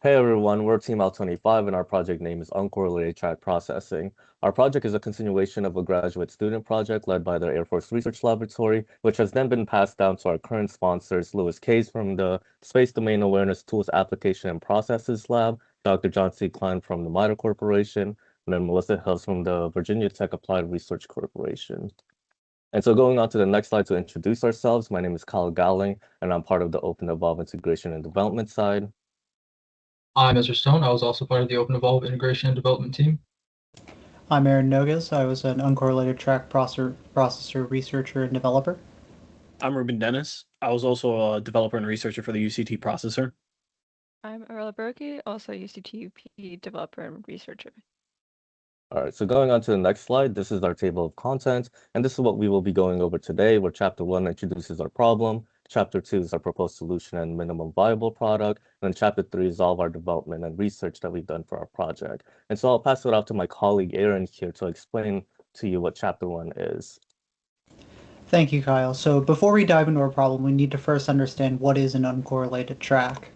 Hey everyone, we're Team L25 and our project name is Uncorrelated Track Processing. Our project is a continuation of a graduate student project led by the Air Force Research Laboratory, which has then been passed down to our current sponsors, Louis Case from the Space Domain Awareness Tools Application and Processes Lab, Dr. John C. Klein from the MITRE Corporation, and then Melissa Hills from the Virginia Tech Applied Research Corporation. And so going on to the next slide to introduce ourselves, my name is Kyle Gowling, and I'm part of the OpenEvolve integration and development side. I'm Ezra Stone. I was also part of the OpenEvolve integration and development team. I'm Aaron Nogas. I was an uncorrelated track processor researcher and developer. I'm Ruben Dennis. I was also a developer and researcher for the UCT processor. I'm Arla Berkey, also UCTP developer and researcher. All right, so going on to the next slide, this is our table of contents, and this is what we will be going over today, where Chapter 1 introduces our problem, Chapter 2 is our proposed solution and minimum viable product, and then Chapter 3 is all of our development and research that we've done for our project. And so I'll pass it off to my colleague Aaron here to explain to you what Chapter 1 is. Thank you, Kyle. So before we dive into our problem, we need to first understand what is an uncorrelated track.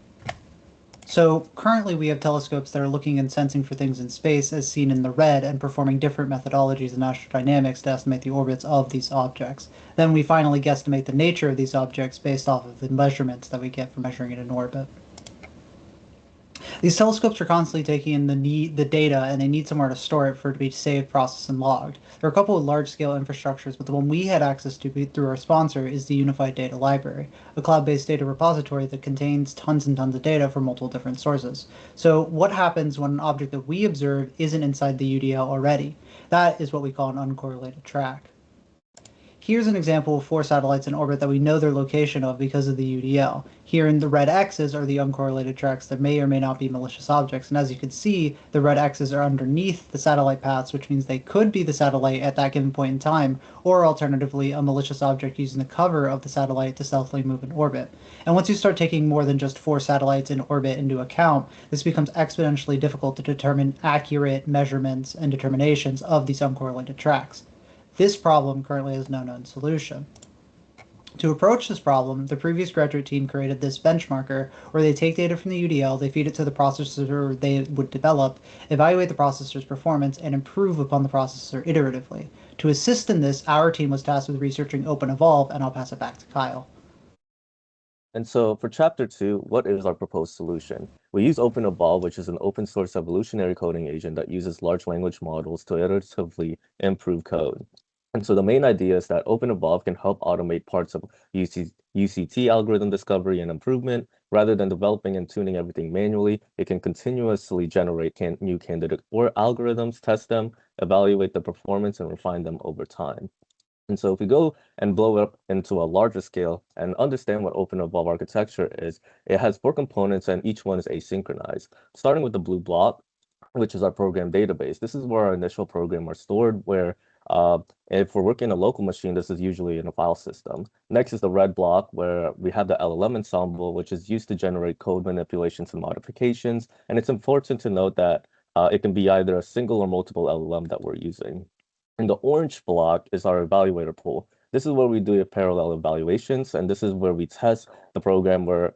So currently we have telescopes that are looking and sensing for things in space as seen in the red and performing different methodologies in astrodynamics to estimate the orbits of these objects. Then we finally guesstimate the nature of these objects based off of the measurements that we get from measuring it in orbit. These telescopes are constantly taking in the data and they need somewhere to store it for it to be saved, processed, and logged. There are a couple of large-scale infrastructures, but the one we had access to through our sponsor is the Unified Data Library, a cloud-based data repository that contains tons and tons of data from multiple different sources. So what happens when an object that we observe isn't inside the UDL already? That is what we call an uncorrelated track. Here's an example of 4 satellites in orbit that we know their location of because of the UDL. Here in the red X's are the uncorrelated tracks that may or may not be malicious objects, and as you can see, the red X's are underneath the satellite paths, which means they could be the satellite at that given point in time, or alternatively, a malicious object using the cover of the satellite to stealthily move in orbit. And once you start taking more than just 4 satellites in orbit into account, this becomes exponentially difficult to determine accurate measurements and determinations of these uncorrelated tracks. This problem currently has no known solution. To approach this problem, the previous graduate team created this benchmarker where they take data from the UDL, they feed it to the processor they would develop, evaluate the processor's performance, and improve upon the processor iteratively. To assist in this, our team was tasked with researching OpenEvolve, and I'll pass it back to Kyle. And so for Chapter 2, what is our proposed solution? We use OpenEvolve, which is an open source evolutionary coding agent that uses large language models to iteratively improve code. And so the main idea is that OpenEvolve can help automate parts of UCT algorithm discovery and improvement. Rather than developing and tuning everything manually, it can continuously generate new candidate or algorithms, test them, evaluate the performance, and refine them over time. And so if we go and blow it up into a larger scale and understand what OpenEvolve architecture is, it has 4 components and each one is asynchronized. Starting with the blue block, which is our program database. This is where our initial program are stored, where if we're working a local machine, this is usually in a file system. Next is the red block, where we have the LLM ensemble, which is used to generate code manipulations and modifications. And it's important to note that it can be either a single or multiple LLM that we're using. And the orange block is our evaluator pool. This is where we do parallel evaluations, and this is where we test the program where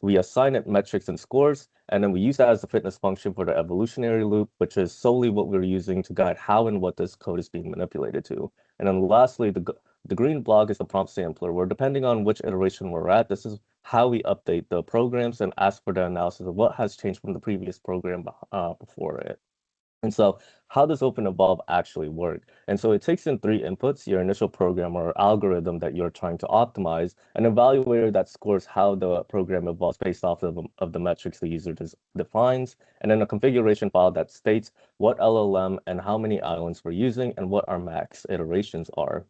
we assign it metrics and scores, and then we use that as a fitness function for the evolutionary loop, which is solely what we're using to guide how and what this code is being manipulated to. And then lastly, the green block is the prompt sampler, where depending on which iteration we're at, this is how we update the programs and ask for the analysis of what has changed from the previous program before it. And so how does OpenEvolve actually work? And so it takes in 3 inputs: your initial program or algorithm that you're trying to optimize, an evaluator that scores how the program evolves based off of the metrics the user defines, and then a configuration file that states what LLM and how many islands we're using and what our max iterations are.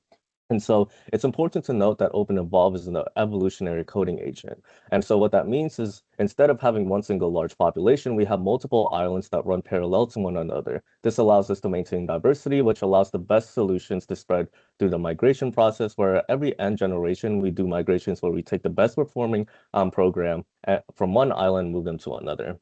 And so it's important to note that OpenEvolve is an evolutionary coding agent. And so what that means is instead of having one single large population, we have multiple islands that run parallel to one another. This allows us to maintain diversity, which allows the best solutions to spread through the migration process, where every N generation, we do migrations where we take the best performing program from one island, move them to another.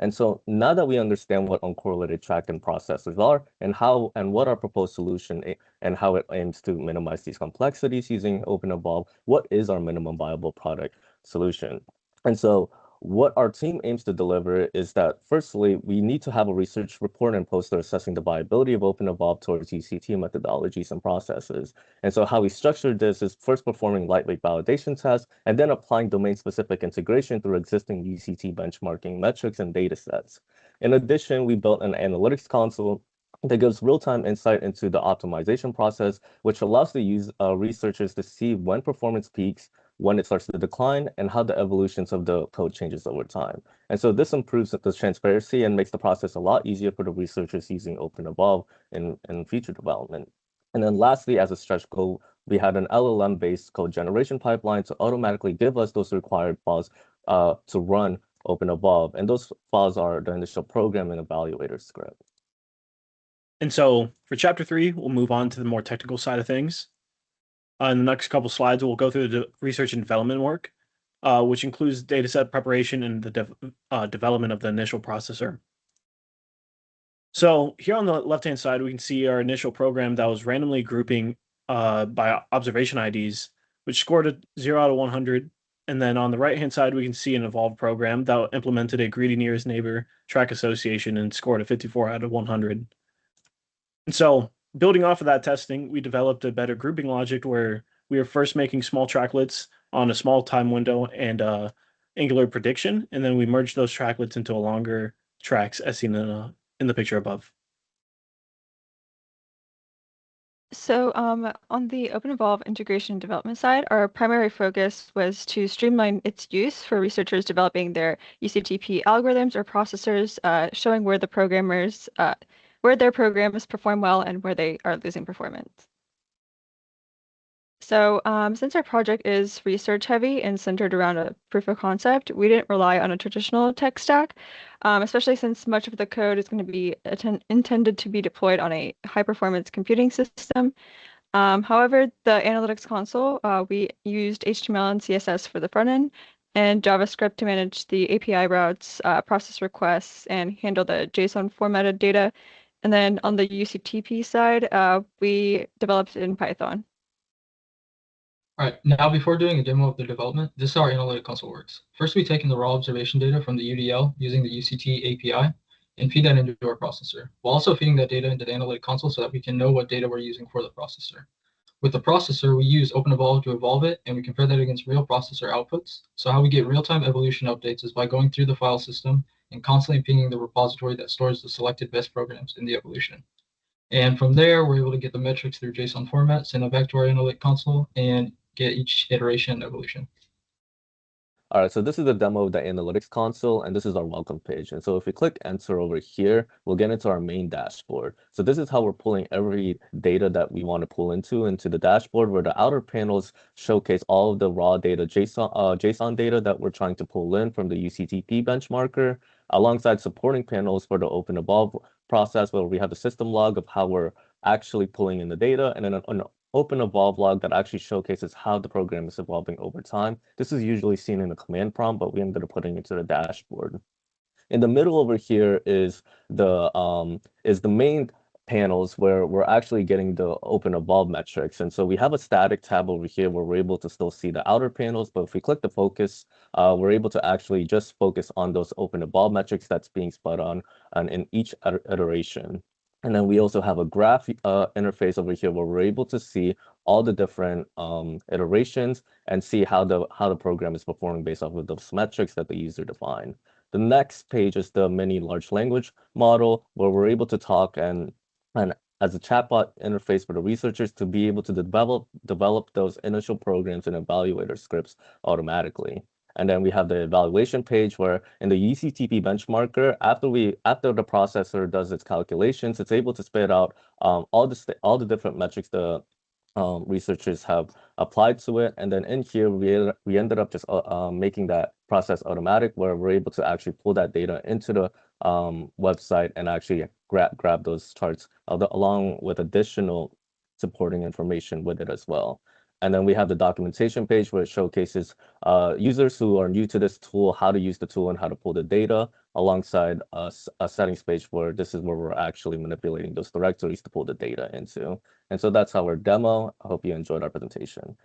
And so now that we understand what uncorrelated track and processors are and what our proposed solution and how it aims to minimize these complexities using OpenEvolve, what is our minimum viable product solution? And so what our team aims to deliver is that, firstly, we need to have a research report and poster assessing the viability of OpenEvolve towards UCT methodologies and processes. And so how we structured this is first performing lightweight validation tests and then applying domain-specific integration through existing UCT benchmarking metrics and data sets. In addition, we built an analytics console that gives real-time insight into the optimization process, which allows the researchers to see when performance peaks, when it starts to decline, and how the evolutions of the code changes over time. And so this improves the transparency and makes the process a lot easier for the researchers using OpenEvolve in future development. And then lastly, as a stretch goal, we had an LLM-based code generation pipeline to automatically give us those required files to run OpenEvolve. And those files are the initial program and evaluator script. And so for chapter 3, we'll move on to the more technical side of things. In the next couple slides, we'll go through the research and development work, which includes dataset preparation and the development of the initial processor. So here on the left-hand side, we can see our initial program that was randomly grouping by observation IDs, which scored a 0 out of 100. And then on the right-hand side, we can see an evolved program that implemented a greedy nearest neighbor track association and scored a 54 out of 100. And so building off of that testing, we developed a better grouping logic where we were first making small tracklets on a small time window and angular prediction, and then we merged those tracklets into a longer tracks as seen in the picture above. So on the OpenEvolve integration and development side, our primary focus was to streamline its use for researchers developing their UCTP algorithms or processors, showing where their programs perform well and where they are losing performance. So since our project is research heavy and centered around a proof of concept, we didn't rely on a traditional tech stack, especially since much of the code is going to be intended to be deployed on a high performance computing system. However, the analytics console, we used HTML and CSS for the front end and JavaScript to manage the API routes, process requests, and handle the JSON formatted data. And then on the UCTP side, we developed in Python. All right, now before doing a demo of the development, this is how our analytic console works. First, we take in the raw observation data from the UDL using the UCT API and feed that into our processor, while also feeding that data into the analytic console so that we can know what data we're using for the processor. With the processor, we use OpenEvolve to evolve it, and we compare that against real processor outputs. So how we get real-time evolution updates is by going through the file system and constantly pinging the repository that stores the selected best programs in the evolution. And from there, we're able to get the metrics through JSON format, send it back to our analytic console, and get each iteration evolution. All right, so this is the demo of the analytics console, and this is our welcome page. And so if we click enter over here, we'll get into our main dashboard. So this is how we're pulling every data that we want to pull into the dashboard, where the outer panels showcase all of the raw data, JSON data that we're trying to pull in from the UCTP benchmarker, alongside supporting panels for the OpenEvolve process, where we have the system log of how we're actually pulling in the data, and then an OpenEvolve log that actually showcases how the program is evolving over time. This is usually seen in the command prompt, but we ended up putting it to the dashboard. In the middle over here is the main panels where we're actually getting the OpenEvolve metrics. And so we have a static tab over here where we're able to still see the outer panels, but if we click the focus, we're able to actually just focus on those OpenEvolve metrics that's being spun on and in each iteration. And then we also have a graph interface over here where we're able to see all the different iterations and see how the program is performing based off of those metrics that the user defined. The next page is the mini large language model, where we're able to talk and as a chatbot interface for the researchers to be able to develop those initial programs and evaluator scripts automatically. And then we have the evaluation page where in the UCTP benchmarker, after the processor does its calculations, it's able to spit out all the different metrics the researchers have applied to it. And then in here, we ended up just making that process automatic, where we're able to actually pull that data into the website and actually grab those charts along with additional supporting information with it as well. And then we have the documentation page where it showcases users who are new to this tool, how to use the tool and how to pull the data, alongside a settings page where this is where we're actually manipulating those directories to pull the data into. And so that's our demo. I hope you enjoyed our presentation.